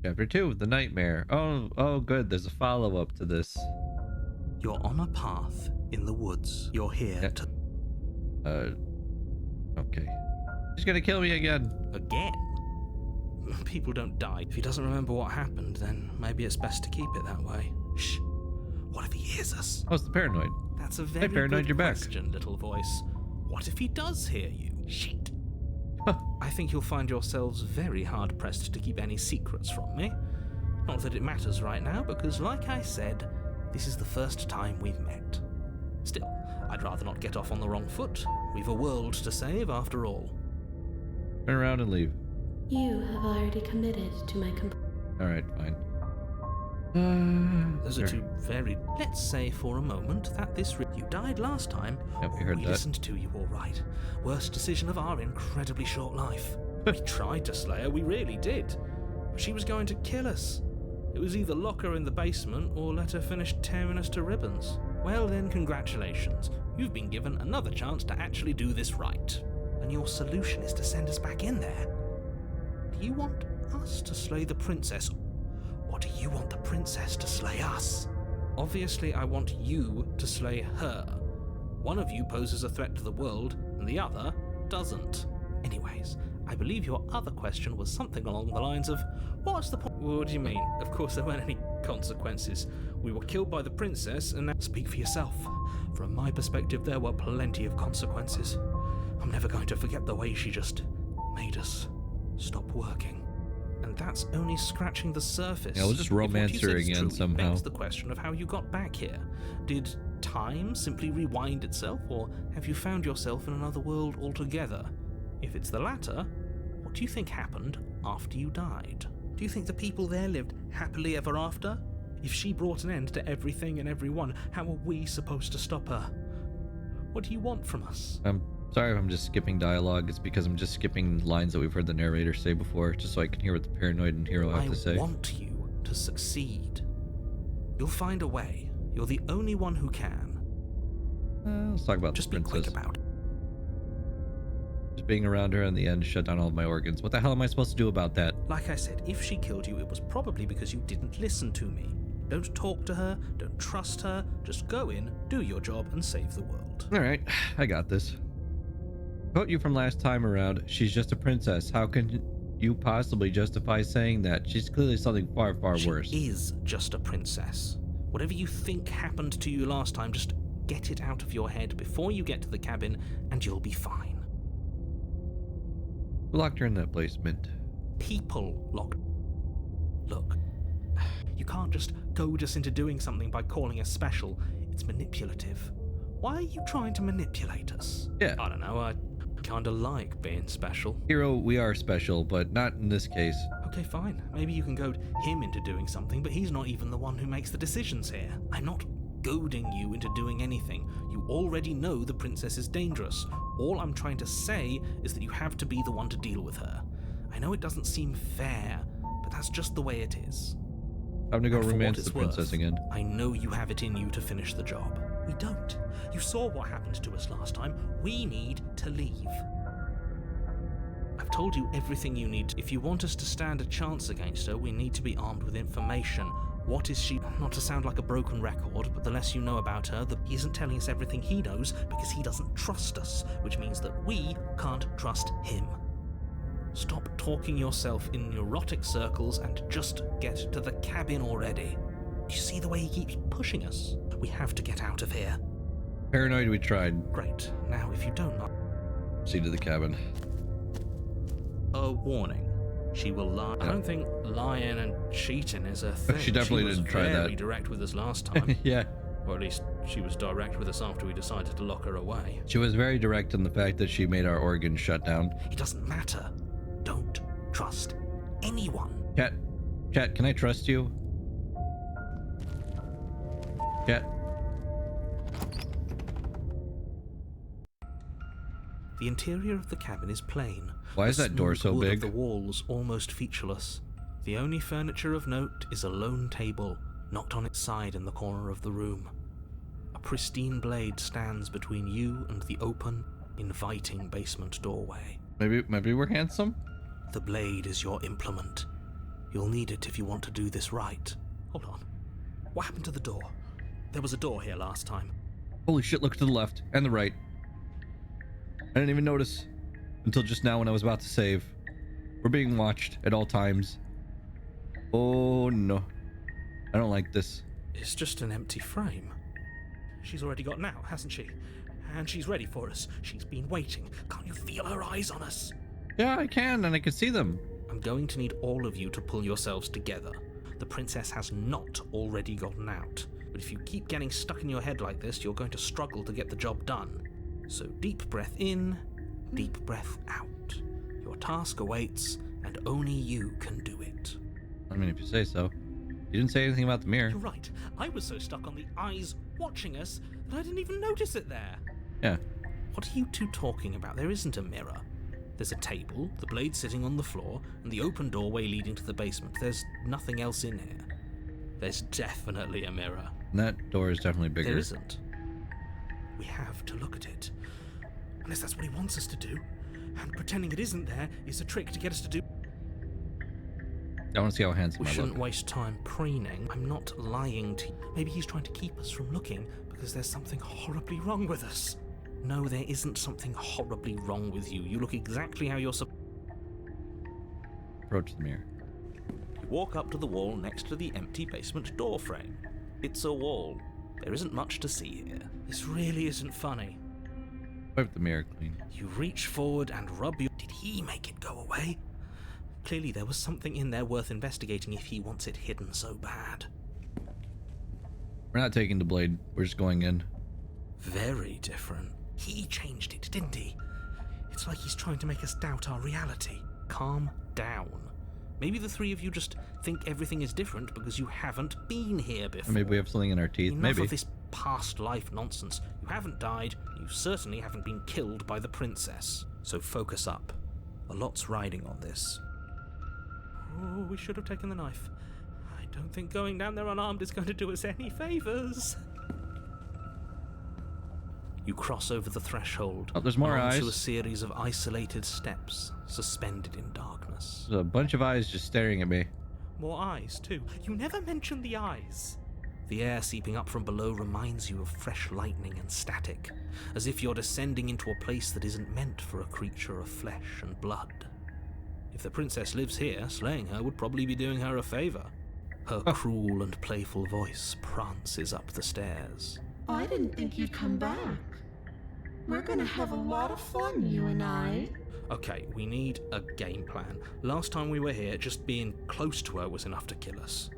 Chapter 2, The Nightmare. Oh, good. There's a follow-up to this. You're on a path in the woods. You're here Yeah. to... Okay. She's gonna kill me again. Again? People don't die. If he doesn't remember what happened, then maybe it's best to keep it that way. Shh. What if he hears us? Oh, it's the paranoid. That's a very Paranoid, good you're back. question, little voice. What if he does hear you? Shit. I think you'll find yourselves very hard-pressed to keep any secrets from me. Not that it matters right now, because like I said, this is the first time we've met. Still, I'd rather not get off on the wrong foot. We've a world to save, after all. Turn around and leave. You have already committed to my Alright, fine. Those are Sure. two very... Let's say for a moment that you died last time. Yep, we heard that. Listened to you all right. Worst decision of our incredibly short life. We tried to slay her, we really did. But she was going to kill us. It was either lock her in the basement or let her finish tearing us to ribbons. Well then, congratulations. You've been given another chance to actually do this right. And your solution is to send us back in there. Do you want us to slay the princess? Or do you want the princess to slay us? Obviously, I want you to slay her. One of you poses a threat to the world, and the other doesn't. Anyways, I believe your other question was something along the lines of, what's the point? What do you mean? Of course there weren't any consequences. We were killed by the princess, and now speak for yourself. From my perspective, there were plenty of consequences. I'm never going to forget the way she just made us stop working. And that's only scratching the surface. Yeah, we'll just If what romance you her said is again true, it somehow. begs the question of how you got back here. Did time simply rewind itself, or have you found yourself in another world altogether? If it's the latter, what do you think happened after you died? Do you think the people there lived happily ever after? If she brought an end to everything and everyone, how are we supposed to stop her? What do you want from us? I'm sorry if I'm just skipping dialogue. It's because I'm just skipping lines that we've heard the narrator say before, just so I can hear what the paranoid and hero have to say. I want you to succeed. You'll find a way. You're the only one who can. Let's talk about Just the be princess. quick about it. Just being around her in the end shut down all of my organs. What the hell am I supposed to do about that? Like I said, if she killed you, it was probably because you didn't listen to me. Don't talk to her, don't trust her, just go in, do your job, and save the world. Alright, I got this. Quote you from last time around, she's just a princess. How can you possibly justify saying that? She's clearly something far, far worse. She is just a princess. Whatever you think happened to you last time, just get it out of your head before you get to the cabin, and you'll be fine. Who locked her in that basement? People locked. Look, you can't just goad us into doing something by calling us special. It's manipulative. Why are you trying to manipulate us? Yeah. I don't know, I kinda like being special. Hero, we are special, but not in this case. Okay, fine. Maybe you can goad him into doing something, but he's not even the one who makes the decisions here. I'm not goading you into doing anything. You already know the princess is dangerous. All I'm trying to say is that you have to be the one to deal with her. I know it doesn't seem fair, but that's just the way it is. I'm gonna go And for what romance it's the princess worth, again. I know you have it in you to finish the job. We don't. You saw what happened to us last time. We need to leave. I've told you everything you need. If you want us to stand a chance against her, we need to be armed with information. What is she? Not to sound like a broken record, but the less you know about her, he isn't telling us everything he knows because he doesn't trust us, which means that we can't trust him. Stop talking yourself in neurotic circles and just get to the cabin already. Do you see the way he keeps pushing us? We have to get out of here. Paranoid, we tried. Great. Now, if you don't know... See to the cabin. A warning. She will lie. I don't think lying and cheating is a thing. She definitely was didn't try that. very direct with us last time. Yeah. Or at least she was direct with us after we decided to lock her away. She was very direct in the fact that she made our organs shut down. It doesn't matter. Don't trust anyone. Chat, can I trust you? Chat. The interior of the cabin is plain. Why is The that door smooth so wood of big? The walls almost featureless. The only furniture of note is a lone table, knocked on its side in the corner of the room. A pristine blade stands between you and the open, inviting basement doorway. Maybe we're handsome? The blade is your implement. You'll need it if you want to do this right. Hold on. What happened to the door? There was a door here last time. Holy shit, look to the left and the right. I didn't even notice until just now when I was about to save. We're being watched at all times. Oh no. I don't like this. It's just an empty frame. She's already gotten out, hasn't she? And she's ready for us. She's been waiting. Can't you feel her eyes on us? Yeah, I can, and I can see them. I'm going to need all of you to pull yourselves together. The princess has not already gotten out. But if you keep getting stuck in your head like this, you're going to struggle to get the job done. So deep breath in, deep breath out. Your task awaits, and only you can do it. I mean, if you say so. You didn't say anything about the mirror. You're right. I was so stuck on the eyes watching us that I didn't even notice it there. Yeah. What are you two talking about? There isn't a mirror. There's a table, the blade sitting on the floor, and the open doorway leading to the basement. There's nothing else in here. There's definitely a mirror. And that door is definitely bigger. There isn't. We have to look at it. Unless that's what he wants us to do. And pretending it isn't there is a trick to get us to do... I want to see how handsome We I shouldn't look. waste time preening. I'm not lying to you. Maybe he's trying to keep us from looking because there's something horribly wrong with us. No, there isn't something horribly wrong with you. You look exactly how you're supposed. Approach the mirror. You walk up to the wall next to the empty basement door frame. It's a wall. There isn't much to see here. This really isn't funny. Wipe the mirror clean. You reach forward and rub your... Did he make it go away? Clearly there was something in there worth investigating if he wants it hidden so bad. We're not taking the blade. We're just going in. Very different. He changed it, didn't he? It's like he's trying to make us doubt our reality. Calm down. Maybe the three of you just think everything is different because you haven't been here before. Or maybe we have something in our teeth. Enough Maybe. of this past life nonsense. You haven't died. You certainly haven't been killed by the princess. So focus up. A lot's riding on this. Oh, we should have taken the knife. I don't think going down there unarmed is going to do us any favours. You cross over the threshold. Oh, there's more onto eyes. a series of isolated steps, suspended in darkness. There's a bunch of eyes just staring at me. More eyes, too. You never mention the eyes. The air seeping up from below reminds you of fresh lightning and static, as if you're descending into a place that isn't meant for a creature of flesh and blood. If the princess lives here, slaying her would probably be doing her a favour. Her cruel and playful voice prances up the stairs. I didn't think you'd come back. We're gonna have a lot of fun, you and I. Okay, we need a game plan. Last time we were here, just being close to her was enough to kill us.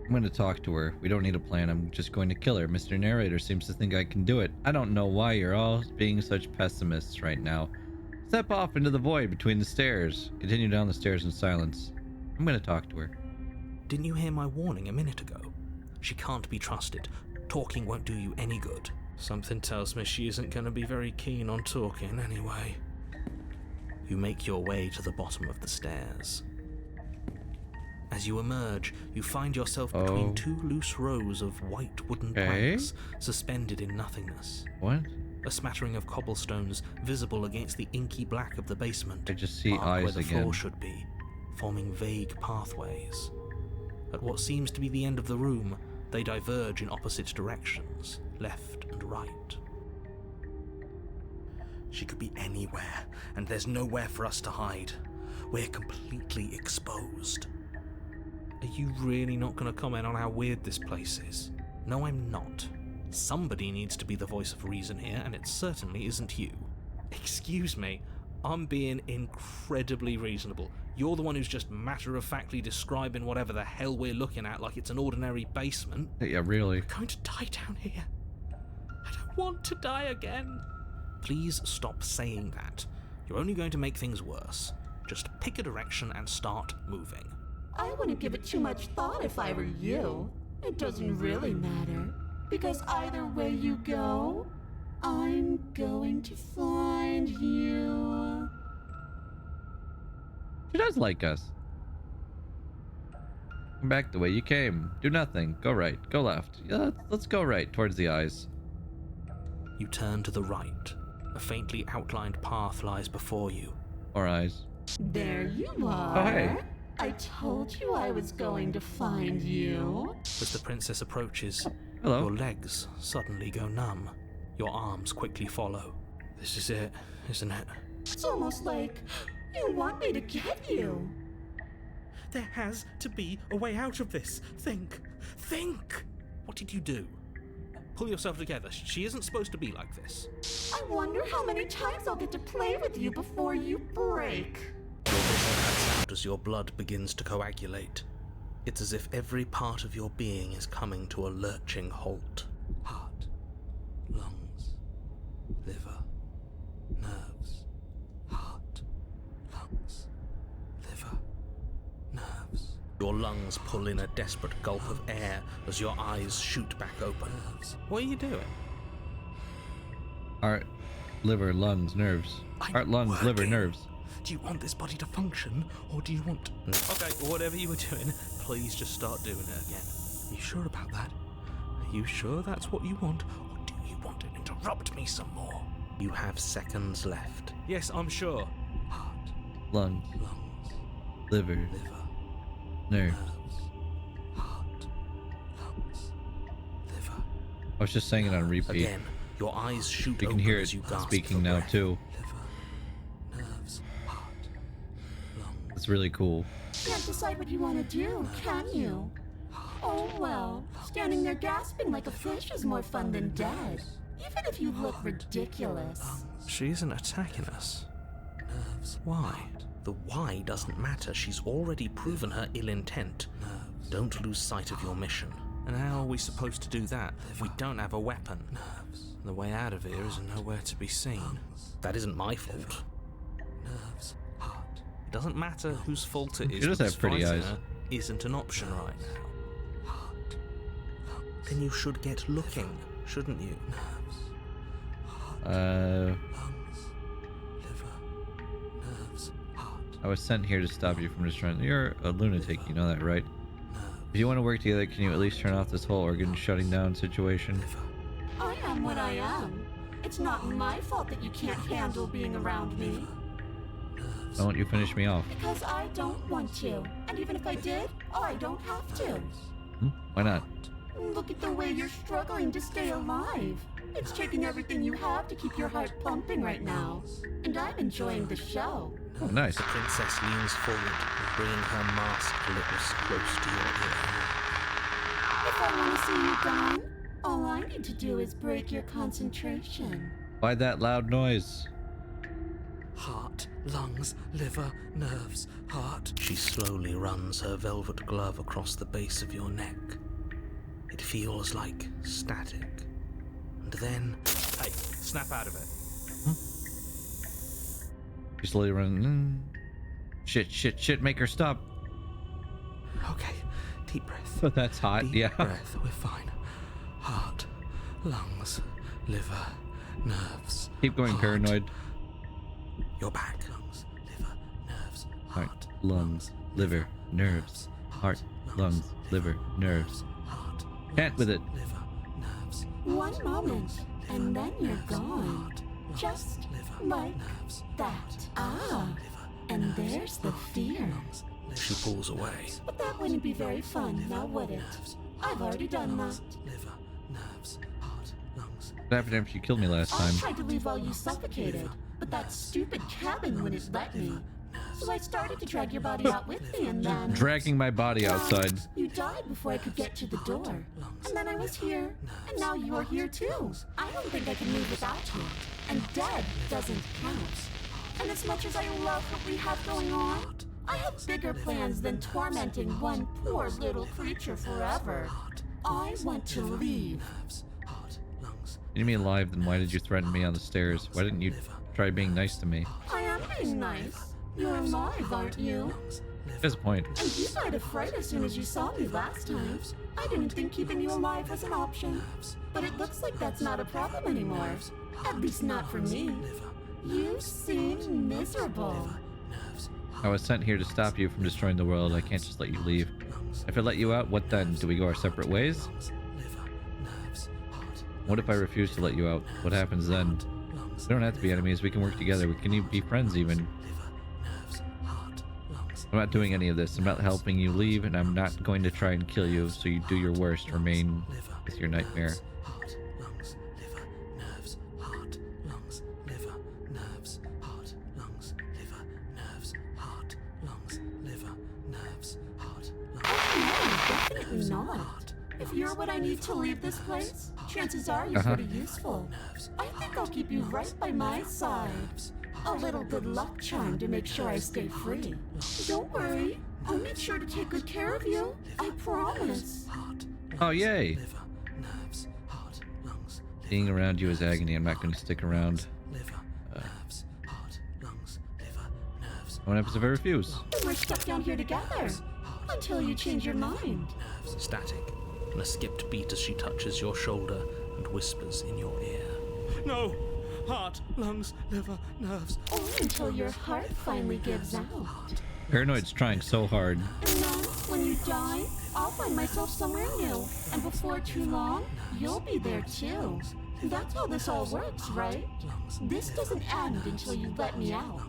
I'm going to talk to her. We don't need a plan. I'm just going to kill her. Mr. Narrator seems to think I can do it. I don't know why you're all being such pessimists right now. Step off into the void between the stairs. Continue down the stairs in silence. I'm going to talk to her. Didn't you hear my warning a minute ago? She can't be trusted. Talking won't do you any good. Something tells me she isn't going to be very keen on talking anyway. You make your way to the bottom of the stairs. As you emerge, you find yourself between two loose rows of white wooden planks suspended in nothingness. What? A smattering of cobblestones visible against the inky black of the basement. I just see mark eyes where the again. floor should be, forming vague pathways. At what seems to be the end of the room, they diverge in opposite directions, left and right. She could be anywhere, and there's nowhere for us to hide. We're completely exposed. Are you really not going to comment on how weird this place is? No, I'm not. Somebody needs to be the voice of reason here, and it certainly isn't you. Excuse me, I'm being incredibly reasonable. You're the one who's just matter-of-factly describing whatever the hell we're looking at like it's an ordinary basement. Yeah, really. I'm going to die down here. I don't want to die again. Please stop saying that. You're only going to make things worse. Just pick a direction and start moving. I wouldn't give it too much thought if I were you. It doesn't really matter. Because either way you go, I'm going to find you. She does like us. Come back the way you came. Do nothing. Go right. Go left. Yeah, let's go right towards the eyes. You turn to the right. A faintly outlined path lies before you. Or eyes. There you are. Oh, hey. I told you I was going to find you. As the princess approaches, Hello. your legs suddenly go numb. Your arms quickly follow. This is it, isn't it? It's almost like you want me to get you. There has to be a way out of this. Think. Think! What did you do? Pull yourself together. She isn't supposed to be like this. I wonder how many times I'll get to play with you before you break. Your vision cuts out as your blood begins to coagulate. It's as if every part of your being is coming to a lurching halt. Heart, lungs, liver, nerves. Heart, lungs, liver, nerves. Your lungs pull in a desperate gulp of air as your eyes shoot back open. What are you doing? Heart, liver, lungs, nerves. Heart, lungs, liver, nerves. Do you want this body to function, or do you want... Okay, whatever you were doing, please just start doing it again. Are you sure about that? Are you sure that's what you want, or do you want to interrupt me some more? You have seconds left. Yes, I'm sure. Heart, Lungs, lungs, liver, liver, nerves. nerves. Heart, lungs, liver. I was just saying it on repeat. Again, your eyes shoot You can open hear as it you gasp speaking for now breath. too. Liver, nerves, heart, lungs. It's really cool. Can't decide what you want to do, can you? Oh well, standing there gasping like a fish is more fun than dead. Even if you look ridiculous. She isn't attacking us. Nerves. Why? The why doesn't matter. She's already proven her ill intent. Nerves. Don't lose sight of your mission. And how are we supposed to do that if we don't have a weapon? Nerves. The way out of here is nowhere to be seen. That isn't my fault. Nerves. Heart. It doesn't matter whose fault it is. She does have pretty fighting eyes. her isn't an option right now. Heart. Then you should get looking, shouldn't you? Nerves. Lungs, liver, nerves, heart, I was sent here to stop you from destroying. You're a lunatic, you know that, right? If you want to work together, can you at least turn off this whole organ shutting down situation? I am what I am. It's not my fault that you can't handle being around me. Why won't you finish me off? Because I don't want to. And even if I did, I don't have to. Why not? Look at the way you're struggling to stay alive. It's taking everything you have to keep your heart pumping right now. And I'm enjoying the show. Oh, nice. The princess leans forward, bringing her masked lips close to your ear. If I want to see you gone, all I need to do is break your concentration. Why that loud noise? Heart, lungs, liver, nerves, heart. She slowly runs her velvet glove across the base of your neck. It feels like static. And then... Hey, snap out of it. You slowly run. Shit, make her stop. Okay, deep breath. But that's hot, Deep yeah. breath, we're fine. Heart, lungs, liver, nerves. Keep going, heart. paranoid. You're back. Lungs, liver, nerves, Heart, lungs, liver, nerves. Heart, lungs, liver, nerves. heart, Can't with it. liver, nerves. One moment, and then you're gone. Just like that. Ah, and there's the fear. She pulls away. But that wouldn't be very fun, now would it? I've already done that. Liver, nerves, heart, lungs. What happened after you killed me last I time? tried to leave while you suffocated, but that stupid cabin wouldn't let me. So I started to drag your body out with me, and then... Dragging my body outside. You died before I could get to the door. And then I was here, and now you're here too. I don't think I can leave without you. And dead doesn't count. And as much as I love what we have going on, I have bigger plans than tormenting one poor little creature forever. I want to leave. You need me alive, then why did you threaten me on the stairs? Why didn't you try being nice to me? I am being nice. You're alive, aren't you? What's the point? And you died of fright as soon as you saw me last time. I didn't think keeping you alive was an option. But it looks like that's not a problem anymore. At least not for me. You seem miserable. I was sent here to stop you from destroying the world. I can't just let you leave. If I let you out, what then? Do we go our separate ways? What if I refuse to let you out? What happens then? We don't have to be enemies. We can work together. We can even be friends even. I'm not doing any of this. I'm not helping you leave, and I'm not going to try and kill you, so you do your worst. Remain with your nightmare. Heart, lungs, liver, nerves, heart, lungs, liver, nerves, heart, lungs, liver, nerves, heart, lungs, liver, nerves, heart, lungs. Definitely not. If you're what I need to leave this place, chances are you're pretty useful. I think I'll keep you right by my side. A little good luck charm to make sure I stay free. Don't worry, I'll make sure to take good care of you. I promise. Oh, yay. Liver, nerves, heart, lungs, Being around you is agony. I'm not going to stick around. liver, nerves, heart, lungs, liver, nerves. What happens if I refuse? We're stuck down here together until you change your mind. Static, and a skipped beat as she touches your shoulder and whispers in your ear. No! Heart, lungs, liver, nerves. Or until your heart finally gives out. Paranoid's trying so hard. And then, when you die, I'll find myself somewhere new. And before too long, you'll be there too. That's how this all works, right? This doesn't end until you let me out.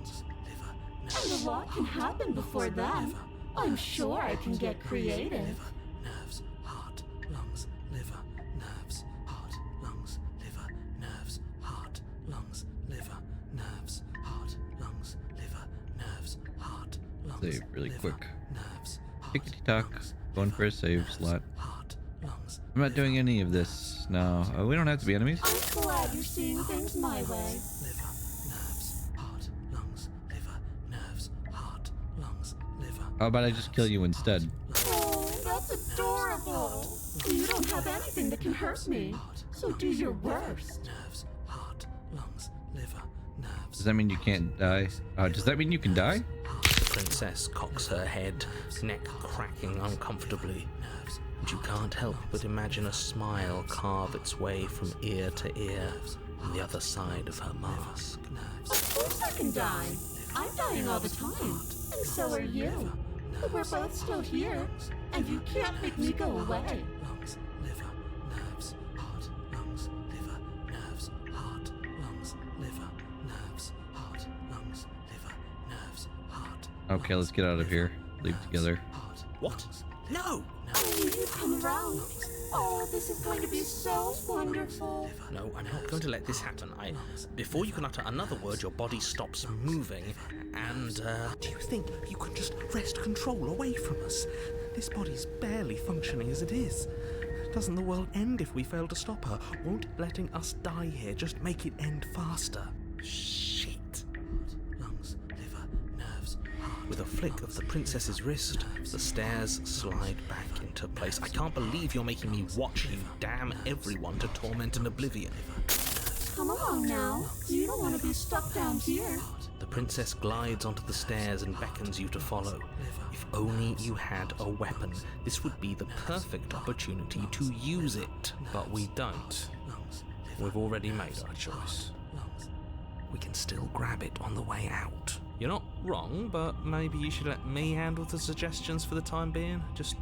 And a lot can happen before then. I'm sure I can get creative. Nerves, heart, lungs, liver, nerves, heart, lungs, liver, nerves, heart, lungs, liver, nerves, heart, lungs, liver, nerves, heart, lungs, Save really quick. nerves, Tickety tock. Going for a save slot. heart, lungs. I'm not doing any of this. No, we don't have to be enemies. I'm glad you're seeing things my way. Liver, nerves, heart, lungs, liver, nerves, heart, lungs, liver. How about I just kill you instead? Oh, that's adorable. You don't have anything that can hurt me, so do your worst. Nerves, heart, lungs, liver, nerves. Does that mean you can't die? Does that mean you can die? The princess cocks her head, neck cracking uncomfortably, and you can't help but imagine a smile carve its way from ear to ear on the other side of her mask. Of course I can die. I'm dying all the time, and so are you. But we're both still here, and you can't make me go away. Lungs, liver, nerves, heart, lungs, liver, nerves, heart, lungs, liver, nerves, heart, lungs, liver, nerves, heart. Okay, let's get out of here. Leave together. What? No! Oh, you come around. Oh, this is going to be so wonderful. No, I'm not going to let this happen. Before you can utter another word, your body stops moving, and, do you think you can just wrest control away from us? This body's barely functioning as it is. Doesn't the world end if we fail to stop her? Won't letting us die here just make it end faster? Shit. Lungs, liver, nerves. With a flick of the princess's wrist, the stairs slide back into place. I can't believe you're making me watch you damn everyone to torment and oblivion. Come along now. You don't want to be stuck down here. The princess glides onto the stairs and beckons you to follow. If only you had a weapon, this would be the perfect opportunity to use it. But we don't. We've already made our choice. We can still grab it on the way out. You're not wrong, but maybe you should let me handle the suggestions for the time being. Just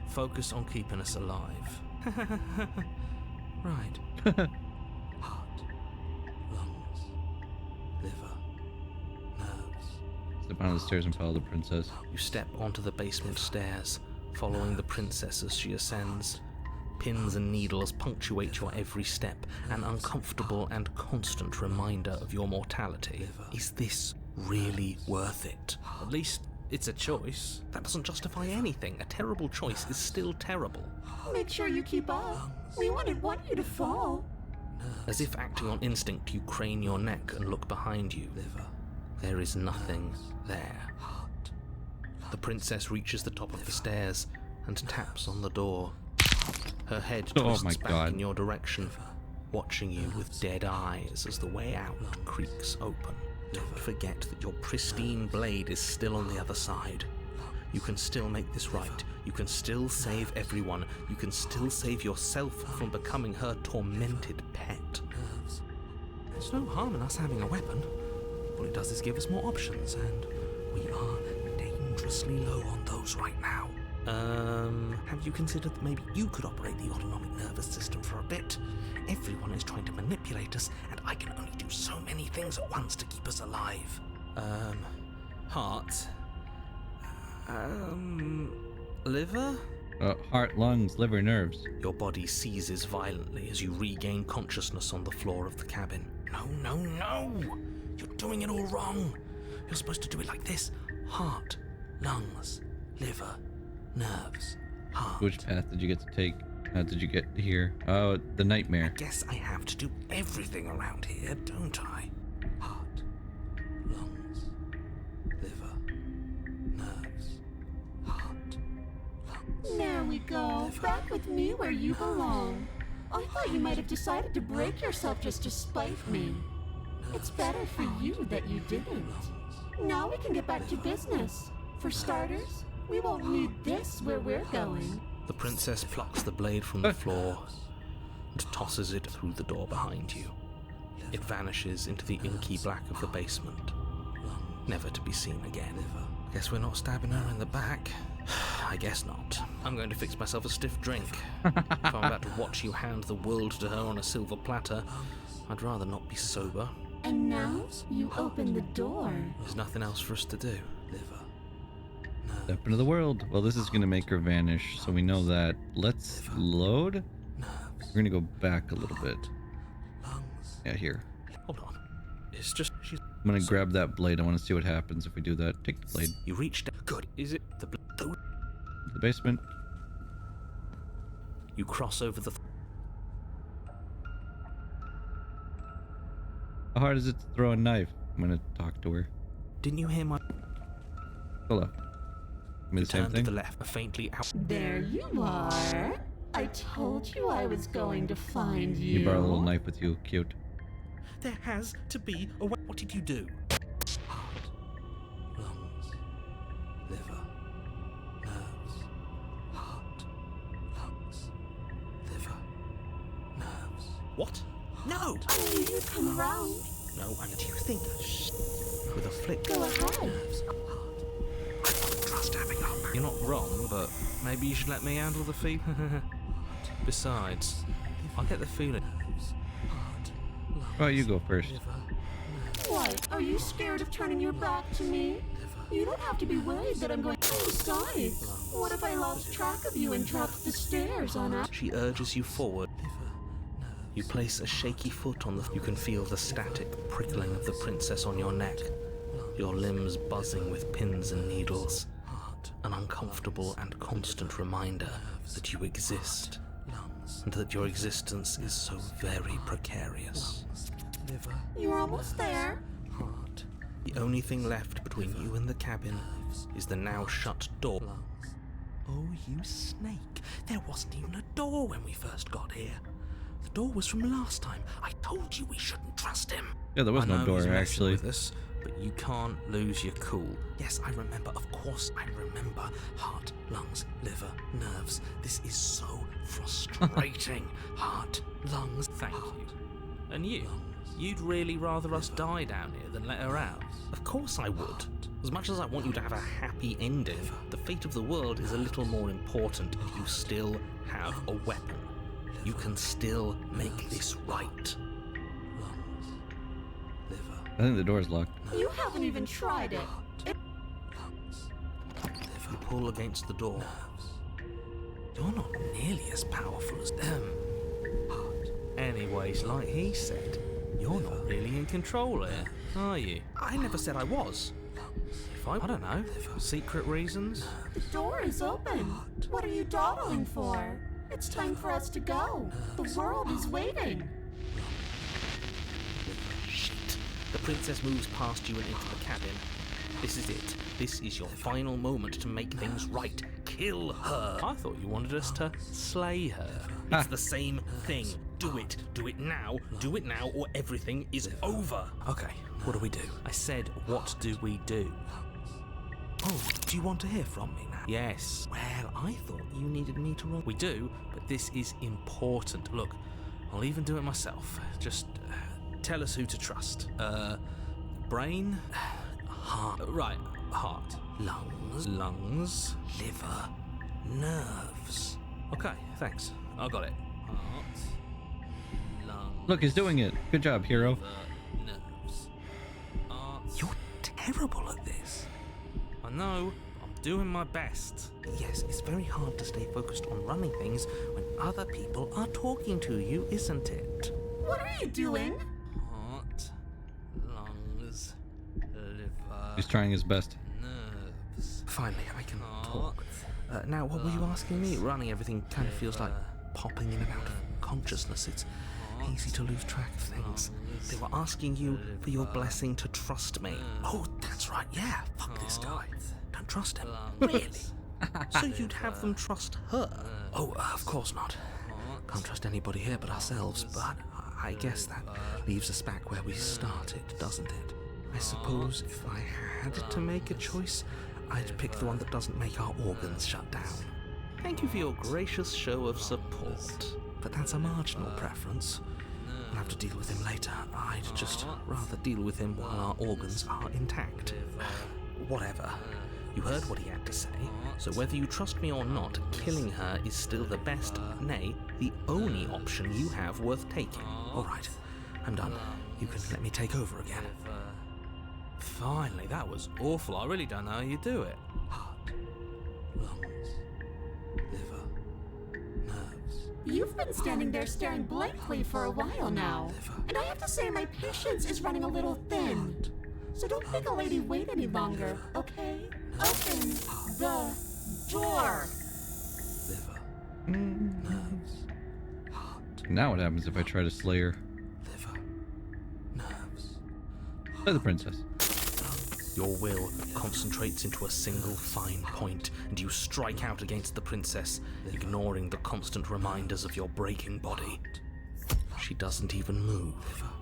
focus on keeping us alive. Right. Heart, lungs, liver, nerves. Step onto the stairs and follow the princess. You step onto the basement stairs, following the princess as she ascends. Pins and needles punctuate your every step, an uncomfortable and constant reminder of your mortality. Is this really worth it? At least it's a choice. That doesn't justify anything. A terrible choice is still terrible. Make sure you keep up. We wouldn't want you to fall. As if acting on instinct, you crane your neck and look behind you. There is nothing there. The princess reaches the top of the stairs and taps on the door. Her head twists back God. in your direction, watching you with dead eyes as the way out creaks open. Don't forget that your pristine blade is still on the other side. You can still make this right. You can still save everyone. You can still save yourself from becoming her tormented pet. There's no harm in us having a weapon. All it does is give us more options, and we are dangerously low on those right now. Have you considered that maybe you could operate the autonomic nervous system for a bit? Everyone is trying to manipulate us, and I can only do so many things at once to keep us alive. Heart, Liver? Heart, lungs, liver, nerves. Your body seizes violently as you regain consciousness on the floor of the cabin. No, no, no! You're doing it all wrong. You're supposed to do it like this. Heart, lungs, liver, nerves, heart. Which path did you get to take? How did you get here? Oh, the nightmare. Guess I have to do everything around here, don't I? Heart, lungs, liver, nerves, heart, lungs. There we go. Back with me where you belong. I thought you might have decided to break yourself just to spite me. It's better for you that you didn't. Now we can get back to business. For starters, we won't need this where we're going. The princess plucks the blade from the floor and tosses it through the door behind you. It vanishes into the inky black of the basement, never to be seen again. Guess we're not stabbing her in the back. I guess not. I'm going to fix myself a stiff drink. If I'm about to watch you hand the world to her on a silver platter, I'd rather not be sober. And now you open the door. There's nothing else for us to do. Step into the world. Well, this is going to make her vanish, so we know that. Let's load. We're going to go back a little bit. Yeah, here. Hold on. It's just she's. I'm going to grab that blade. I want to see what happens if we do that. Take the blade. You reached. Good. Is it the The basement. You cross over the. How hard is it to throw a knife? I'm going to talk to her. Didn't you hear my? Hello. Give me You the same turn to thing. the left, a faintly out. There you are. I told you I was going to find you. You brought a little knife with you. Cute. There has to be a way. What did you do? Heart, lungs, liver, nerves. Heart, lungs, liver, nerves. What? No! I knew you'd come around. No, and do you think? Shh. With a flick. Go ahead. Nerves, heart. I don't trust having our back. You're not wrong, but maybe you should let me handle the feet. Besides, I get the feeling. Oh, you go first. What? Are you scared of turning your back to me? You don't have to be worried that I'm going. Besides, what if I lost track of you and dropped the stairs on us? She urges you forward. You place a shaky foot on the. You can feel the static prickling of the princess on your neck, your limbs buzzing with pins and needles. An uncomfortable and constant reminder that you exist, and that your existence is so very precarious. You're almost there. The only thing left between you and the cabin is the now shut door. Oh, you snake. There wasn't even a door when we first got here. The door was from last time. I told you we shouldn't trust him. Yeah, there was I no know door he's messing actually. with us, but you can't lose your cool. Yes, I remember. Of course I remember. Heart, lungs, liver, nerves. This is so frustrating. Heart, lungs. Thank you. And you? You'd really rather us die down here than let her out? Of course I would. As much as I want you to have a happy ending, the fate of the world is a little more important, and you still have a weapon. You can still make this right. I think the door's locked. You haven't even tried it. You pull against the door. You're not nearly as powerful as them. Anyways, like he said, you're not really in control here, are you? I never said I was. If I don't know, secret reasons? The door is open. What are you dawdling for? It's time for us to go. The world is waiting. Shit. The princess moves past you and into the cabin. This is it. This is your final moment to make things right. Kill her. I thought you wanted us to slay her. It's the same thing. Do it. Do it now. Do it now or everything is over. Okay, what do we do? I said, what do we do? Oh, do you want to hear from me now? Yes. Well, I thought you needed me to run. We do, but this is important. Look, I'll even do it myself. Just tell us who to trust. Brain? Heart. Right, heart. Lungs. Liver. Nerves. Okay, thanks. I got it. Heart. Lungs. Look, he's doing it. Good job, hero. Liver, nerves. Heart. You're terrible at this. I know. I'm doing my best. Yes, it's very hard to stay focused on running things when other people are talking to you, isn't it? What are you doing? Heart, lungs, liver, He's trying his best. nerves. Finally, I can talk. Now, what were you asking me? Running everything kind of feels like popping in and out of consciousness. It's easy to lose track of things. They were asking you for your blessing to trust me. Oh, that's right, yeah. Fuck this guy. Don't trust him. Really? So you'd have them trust her? Oh, of course not. Can't trust anybody here but ourselves, but I guess that leaves us back where we started, doesn't it? I suppose if I had to make a choice, I'd pick the one that doesn't make our organs shut down. Thank you for your gracious show of support. But that's a marginal preference. We'll have to deal with him later. I'd just rather deal with him while our organs are intact. Whatever. You heard what he had to say, so whether you trust me or not, killing her is still the best, nay, the only option you have worth taking. All right, I'm done. You can let me take over again. Finally, that was awful. I really don't know how you do it. Heart, lungs, liver, nerves. You've been standing there staring blankly for a while now. And I have to say my patience is running a little thin. So don't make a lady wait any longer, okay? Open the door. Liver, nerves, heart, Now what happens if I try to slay her? liver, nerves. Slay the princess. Your will concentrates into a single fine point, and you strike out against the princess, ignoring the constant reminders of your breaking body. She doesn't even move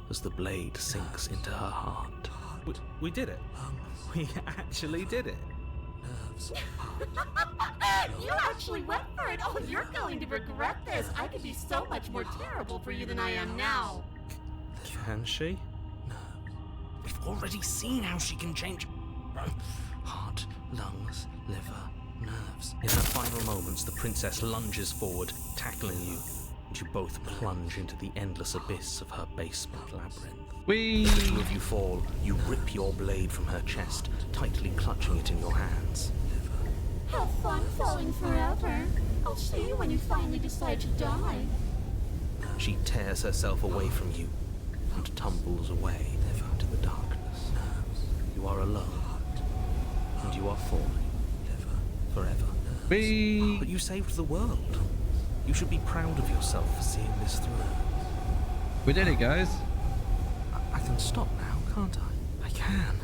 as the blade sinks into her heart. We did it. We actually did it. You actually went for it. Oh, you're going to regret this. I could be so much more terrible for you than I am now. Can she? We've already seen how she can change heart, lungs, liver, nerves. In her final moments, the princess lunges forward, tackling you, and you both plunge into the endless abyss of her basement labyrinth. Whee! The two of you fall. You rip your blade from her chest, tightly clutching it in your hands. Have fun falling forever. I'll see you when you finally decide to die. She tears herself away from you and tumbles away into the darkness. You are alone, and you are falling forever. Whee! But you saved the world. You should be proud of yourself for seeing this through. We did it, guys. I can stop now, can't I? I can.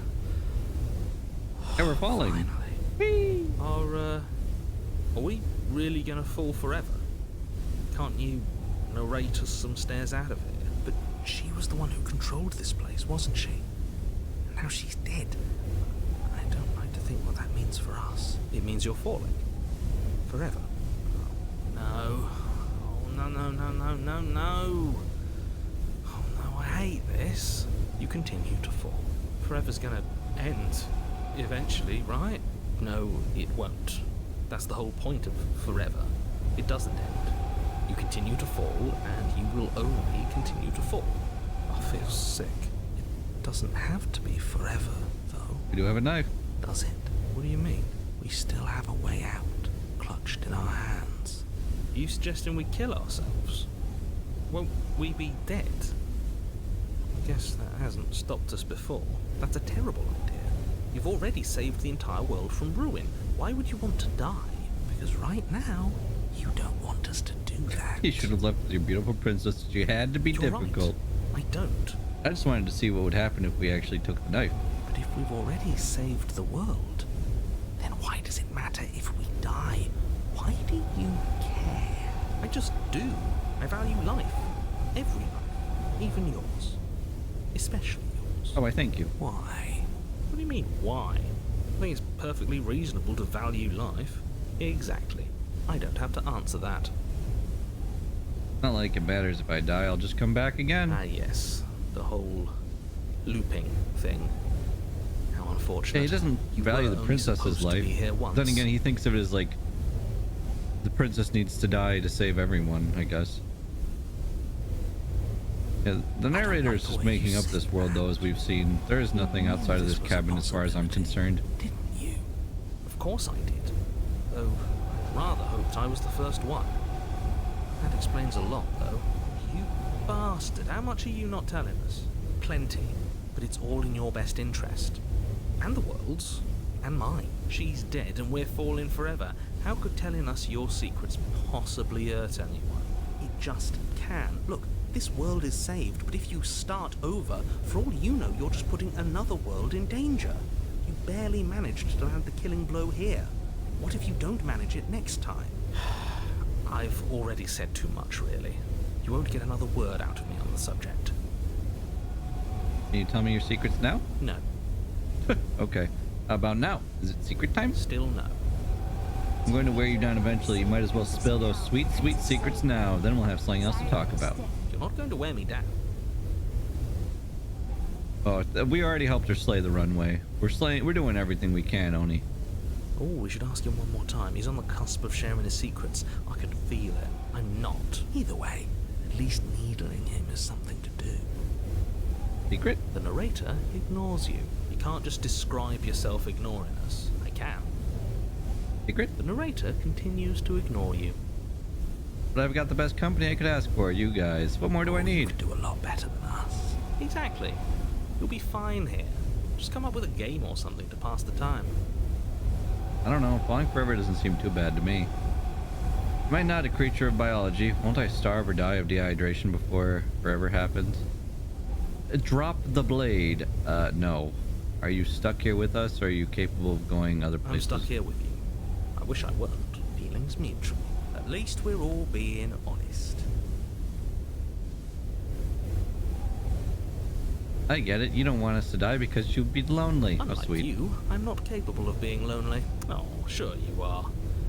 And we're falling. Finally. Whee! Are we really gonna fall forever? Can't you narrate us some stairs out of here? But she was the one who controlled this place, wasn't she? Now she's dead. I don't like to think what that means for us. It means you're falling. Forever. No. Oh, no, no, no, no, no, no. Oh, no, I hate this. You continue to fall. Forever's gonna end. Eventually, right? No, it won't. That's the whole point of forever. It doesn't end. You continue to fall, and you will only continue to fall. I feel sick. It doesn't have to be forever, though. We do have a knife. Does it? What do you mean? We still have a way out, clutched in our hands. Are you suggesting we kill ourselves? Won't we be dead? I guess that hasn't stopped us before. That's a terrible idea. You've already saved the entire world from ruin. Why would you want to die? Because right now, you don't want us to do that. You should have left with your beautiful princess. You had to be You're difficult. Right. I don't. I just wanted to see what would happen if we actually took the knife. But if we've already saved the world, then why does it matter if we die? Why do you care? I just do. I value life. Every life. Even yours. Especially yours. Oh, I thank you. Why? What do you mean, why? I think it's perfectly reasonable to value life. Exactly. I don't have to answer that. Not like it matters if I die, I'll just come back again. Ah, yes. The whole looping thing. How unfortunate. Yeah, he doesn't You value were the only princess's supposed to life. be here once. Then again, he thinks of it as like the princess needs to die to save everyone, I guess. Yeah, the narrator is just making up this world, though, as we've seen. There is nothing outside of this cabin as far as I'm concerned. Didn't you? Of Of course I did. Though I rather hoped I was the first one. That explains a lot, though. You bastard, how much are you not telling us? Plenty, but it's all in your best interest. And the world's. And mine. She's dead and we're falling forever. How could telling us your secrets possibly hurt anyone? It just can. Look, this world is saved, but if you start over, for all you know, you're just putting another world in danger. You barely managed to land the killing blow here. What if you don't manage it next time? I've already said too much, really. You won't get another word out of me on the subject. Can you tell me your secrets now? No. Okay. How about now? Is it secret time? Still no. I'm going to wear you down eventually. You might as well spill those sweet, sweet secrets now. Then we'll have something else to talk about. You're not going to wear me down. Oh, we already helped her slay the runway. We're doing everything we can, Oni. Oh, we should ask him one more time. He's on the cusp of sharing his secrets. I can feel it. I'm not. Either way, at least needling him is something to do. Secret? The narrator ignores you. You can't just describe yourself ignoring us. I can. Secret? The narrator continues to ignore you. But I've got the best company I could ask for, you guys. What more do I You need? could do a lot better than us. Exactly. You'll be fine here. Just come up with a game or something to pass the time. I don't know. Falling forever doesn't seem too bad to me. Am I not a creature of biology? Won't I starve or die of dehydration before forever happens? Drop the blade. No. Are you stuck here with us, or are you capable of going other I'm places? stuck here with you. I wish I weren't. Feelings mutual. At least we're all being honest. I get it. You don't want us to die because you'd be lonely. Unlike Oh, sweet. you, I'm not capable of being lonely. Oh, sure you are.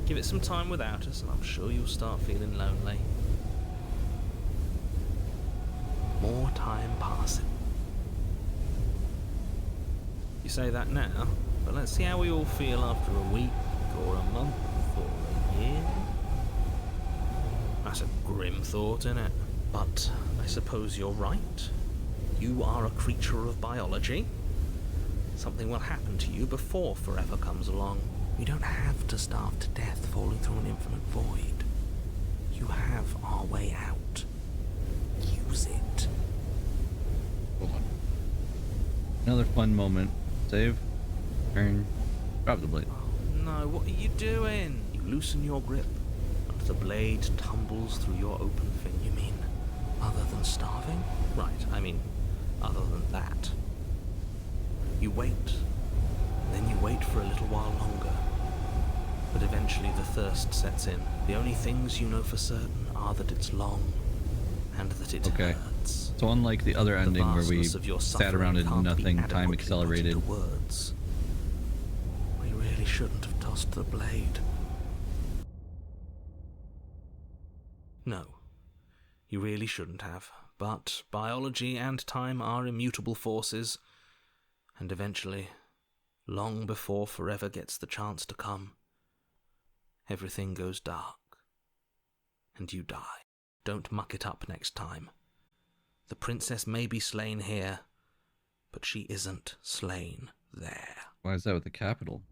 Give it some time without us, and I'm sure you'll start feeling lonely. More time passing. You say that now, but let's see how we all feel after a week, or a month, or a year. That's a grim thought, isn't it? But I suppose you're right. You are a creature of biology. Something will happen to you before forever comes along. You don't have to starve to death falling through an infinite void. You have our way out. Use it. Hold on. Another fun moment. Save. Turn. Drop the blade. Oh no, what are you doing? You loosen your grip, and the blade tumbles through your open finger. You mean, other than starving? Right, I mean, other than that. You wait, and then you wait for a little while longer. But eventually the thirst sets in. The only things you know for certain are that it's long, and that it hurts. So unlike the other ending where we vastness of your sat around and suffering did can't be nothing, time adequately put accelerated. into words. We really shouldn't have tossed the blade. No, you really shouldn't have. But biology and time are immutable forces, and eventually, long before forever gets the chance to come, everything goes dark, and you die. Don't muck it up next time. The princess may be slain here, but she isn't slain there. Why is that with the capital?